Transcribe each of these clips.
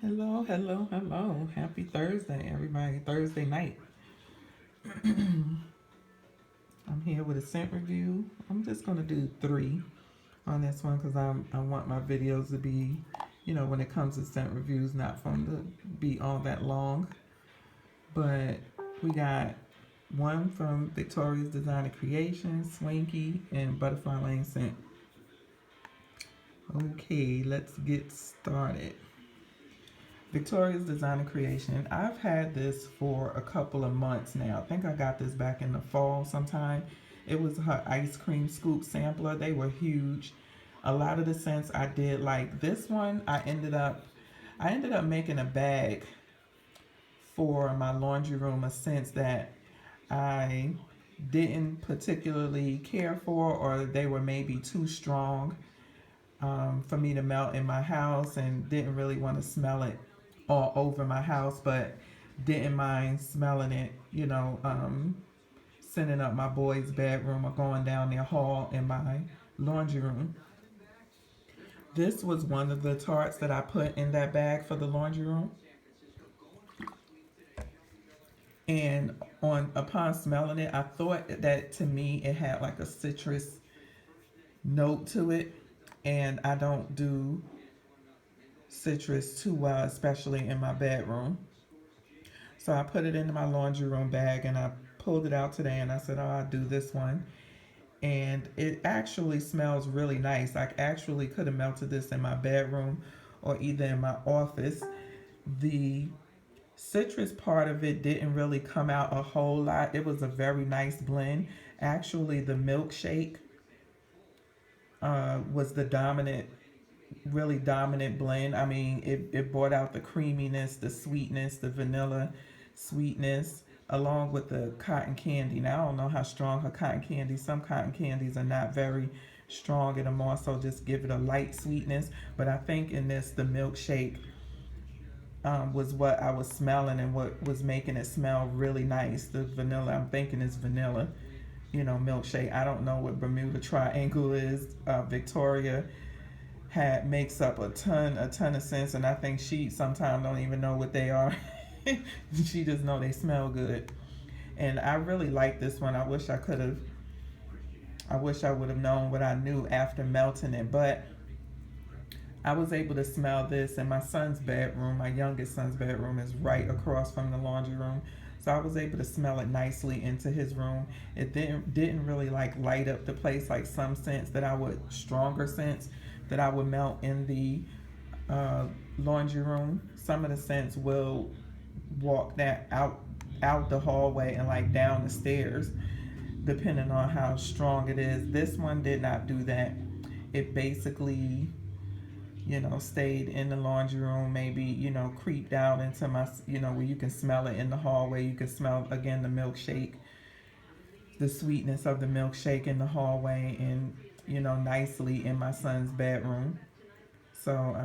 Hello, hello, hello. Happy Thursday, everybody. Thursday night. I'm here with a scent review. I'm just going to do three on this one because I want my videos to be, when it comes to scent reviews, not from to be all that long. But we got one from Victoria's Designer Creations, Swanky, and Butterfly Lane Scent. Okay, let's get started. Victoria's Designer Creation. I've had this for a couple of months now. I think I got this back in the fall sometime. It was her ice cream scoop sampler. They were huge. A lot of the scents I did like. This one I ended up making a bag for my laundry room of scents that I didn't particularly care for, or they were maybe too strong for me to melt in my house, and didn't really want to smell it all over my house, but didn't mind smelling it, sending up my boys' bedroom or going down their hall in my laundry room. This was one of the tarts that I put in that bag for the laundry room. And on upon smelling it, I thought that to me it had like a citrus note to it. And I don't do citrus too well, especially in my bedroom. So I put it into my laundry room bag and I pulled it out today and I said, oh, I'll do this one. And it actually smells really nice. I actually could have melted this in my bedroom or either in my office. The citrus part of it didn't really come out a whole lot. It was a very nice blend. Actually, the milkshake was the dominant, really dominant blend. I mean, it brought out the creaminess, the sweetness, the vanilla sweetness, along with the cotton candy. Now, I don't know how strong her cotton candy. Some cotton candies are not very strong, and more so just give it a light sweetness. But I think in this, the milkshake was what I was smelling and what was making it smell really nice. The vanilla, I'm thinking is vanilla, milkshake. I don't know what Bermuda Triangle is. Victoria had makes up a ton of scents, and I think she sometimes don't even know what they are. She just know they smell good. And I really like this one. I wish I would have known what I knew after melting it, but I was able to smell this in my son's bedroom. My youngest son's bedroom is right across from the laundry room. So I was able to smell it nicely into his room. It didn't really like light up the place like some scents that I would stronger scents that I would melt in the laundry room. Some of the scents will walk that out the hallway and like down the stairs depending on how strong it is. This one did not do that. It basically stayed in the laundry room, maybe, creeped out into my, where you can smell it in the hallway. You can smell, again, the milkshake, the sweetness of the milkshake in the hallway, and, nicely in my son's bedroom. So,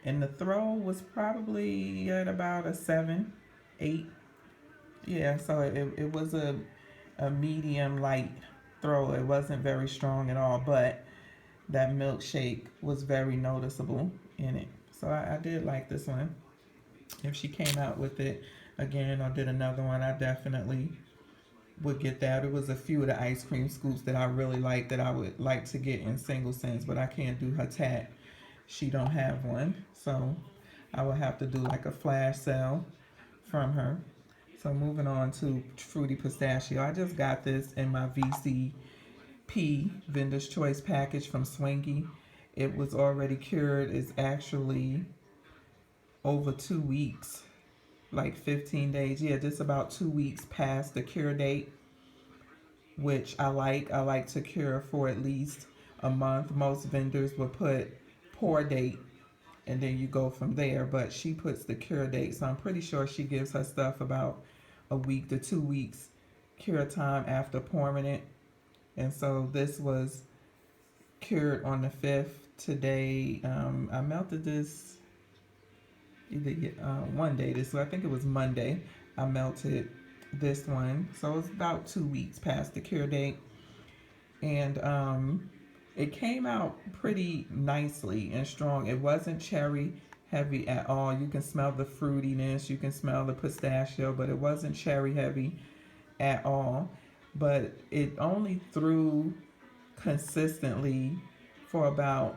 and the throw was probably at about a 7, 8. Yeah, so it was a medium light throw. It wasn't very strong at all, but that milkshake was very noticeable in it. So I did like this one. If she came out with it again or did another one, I definitely would get that. It was a few of the ice cream scoops that I really like that I would like to get in single scents, but I can't do her tat. She don't have one, so I would have to do like a flash sale from her. So moving on to Fruity Pistachio. I just got this in my VCP Vendor's Choice package from Swanky. It was already cured. It's actually over 2 weeks, like 15 days. Yeah, just about 2 weeks past the cure date, which I like. I like to cure for at least a month. Most vendors will put pour date and then you go from there, but she puts the cure date. So I'm pretty sure she gives her stuff about a week to 2 weeks cure time after pouring it. And so this was cured on the 5th. Today, I melted this either one day. This, I think it was Monday. I melted this one, so it's about 2 weeks past the cure date, and it came out pretty nicely and strong. It wasn't cherry heavy at all. You can smell the fruitiness, you can smell the pistachio, but it wasn't cherry heavy at all. But it only threw consistently for about,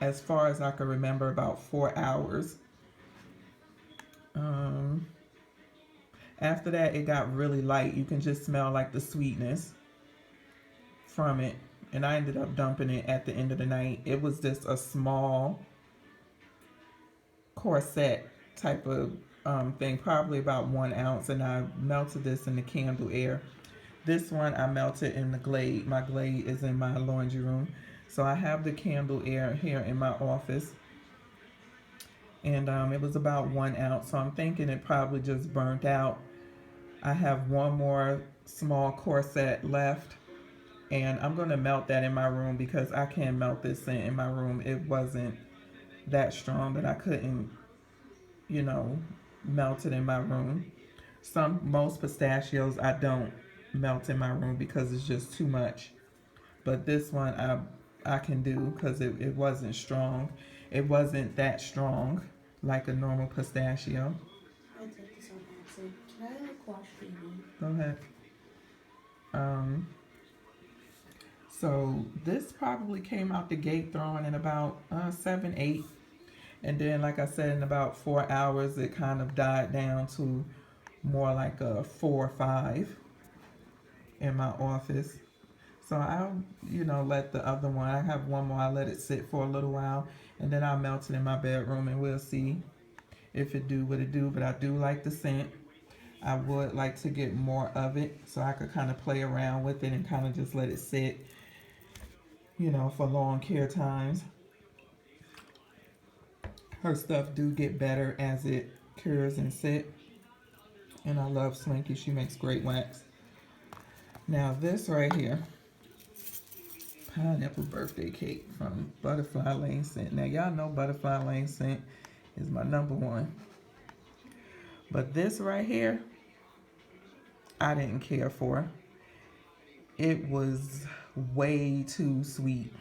as far as I can remember, about 4 hours. Um, After that, it got really light. You can just smell like the sweetness from it. And I ended up dumping it at the end of the night. It was just a small corset type of thing, probably about 1 ounce. And I melted this in the candle air. This one I melted in the Glade. My Glade is in my laundry room. So I have the candle air here in my office. And it was about 1 ounce. So I'm thinking it probably just burnt out. I have one more small corset left. And I'm going to melt that in my room because I can't melt this scent in my room. It wasn't that strong that I couldn't, melt it in my room. Most pistachios I don't melt in my room because it's just too much. But this one I can do because it wasn't strong. It wasn't that strong like a normal pistachio. I take this on acid. Can I watch TV? Go ahead. So this probably came out the gate throwing in about 7, 8. And then, like I said, in about 4 hours, it kind of died down to more like a 4 or 5 in my office. So I'll, let the other one, I have one more, I let it sit for a little while. And then I'll melt it in my bedroom and we'll see if it do what it do. But I do like the scent. I would like to get more of it so I could kind of play around with it and kind of just let it sit, for long care times. Her stuff do get better as it cures and sit. And I love Swanky. She makes great wax. Now this right here, pineapple birthday cake from Butterfly Lane Scent. Now y'all know Butterfly Lane Scent is my number one. But this right here, I didn't care for. It was way too sweet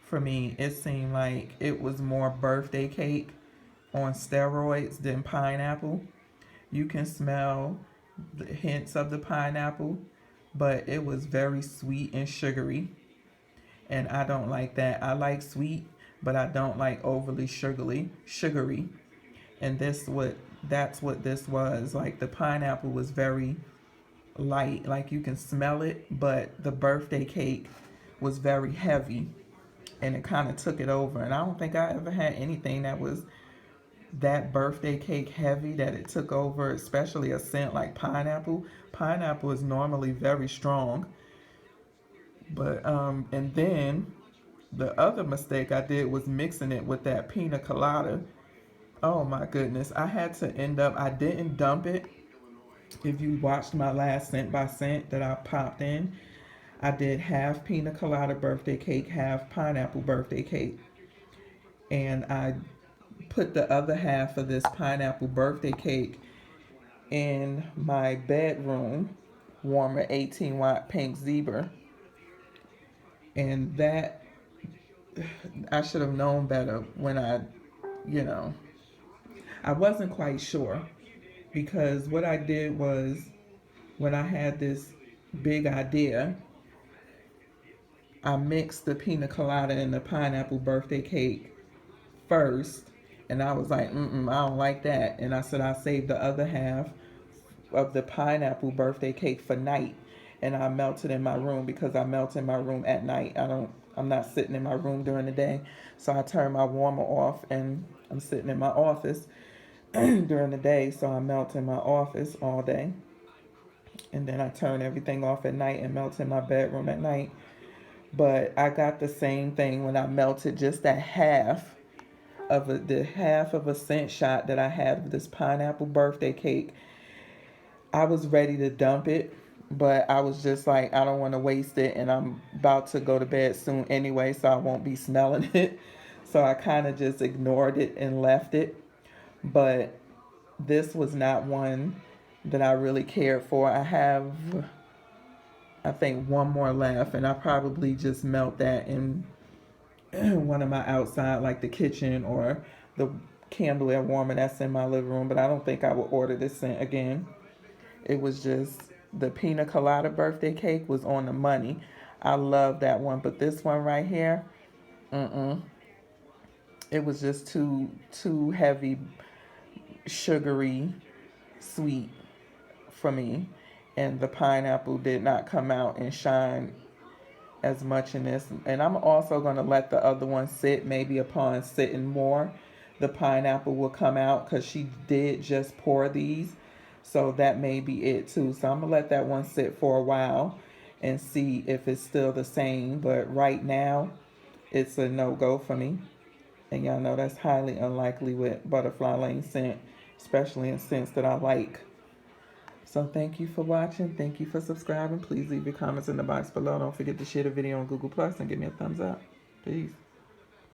for me. It seemed like it was more birthday cake on steroids than pineapple. You can smell the hints of the pineapple, but it was very sweet and sugary. And I don't like that. I like sweet, but I don't like overly sugary. And that's what this was. Like the pineapple was very light, like you can smell it, but the birthday cake was very heavy and it kind of took it over. And I don't think I ever had anything that was that birthday cake heavy that it took over, especially a scent like pineapple. Pineapple is normally very strong. But and then the other mistake I did was mixing it with that pina colada. Oh my goodness. I didn't dump it. If you watched my last scent by scent that I popped in, I did half pina colada birthday cake, half pineapple birthday cake. And I put the other half of this pineapple birthday cake in my bedroom warmer 18-watt pink zebra. And that, I should have known better when I wasn't quite sure. Because what I did was, when I had this big idea, I mixed the pina colada and the pineapple birthday cake first. And I was like, I don't like that. And I said I'll save the other half of the pineapple birthday cake for night. And I melted in my room because I melt in my room at night. I'm not sitting in my room during the day. So I turned my warmer off and I'm sitting in my office during the day, so I melt in my office all day. And then I turn everything off at night and melt in my bedroom at night. But I got the same thing when I melted just the half of a scent shot that I had of this pineapple birthday cake. I was ready to dump it, but I was just like, I don't want to waste it, and I'm about to go to bed soon anyway, so I won't be smelling it. So I kind of just ignored it and left it. But this was not one that I really cared for. I have, I think, one more left, and I probably just melt that in one of my outside, like the kitchen or the candle air warmer that's in my living room, but I don't think I will order this scent again. It was just the pina colada birthday cake was on the money. I love that one, but this one right here, it was just too heavy, sugary, sweet for me. And the pineapple did not come out and shine as much in this. And I'm also going to let the other one sit. Maybe upon sitting more, the pineapple will come out because she did just pour these. So that may be it too. So I'm going to let that one sit for a while and see if it's still the same. But right now, it's a no-go for me. And y'all know that's highly unlikely with Butterfly Lane scent, especially in scents that I like. So thank you for watching. Thank you for subscribing. Please leave your comments in the box below. Don't forget to share the video on Google Plus and give me a thumbs up. Peace.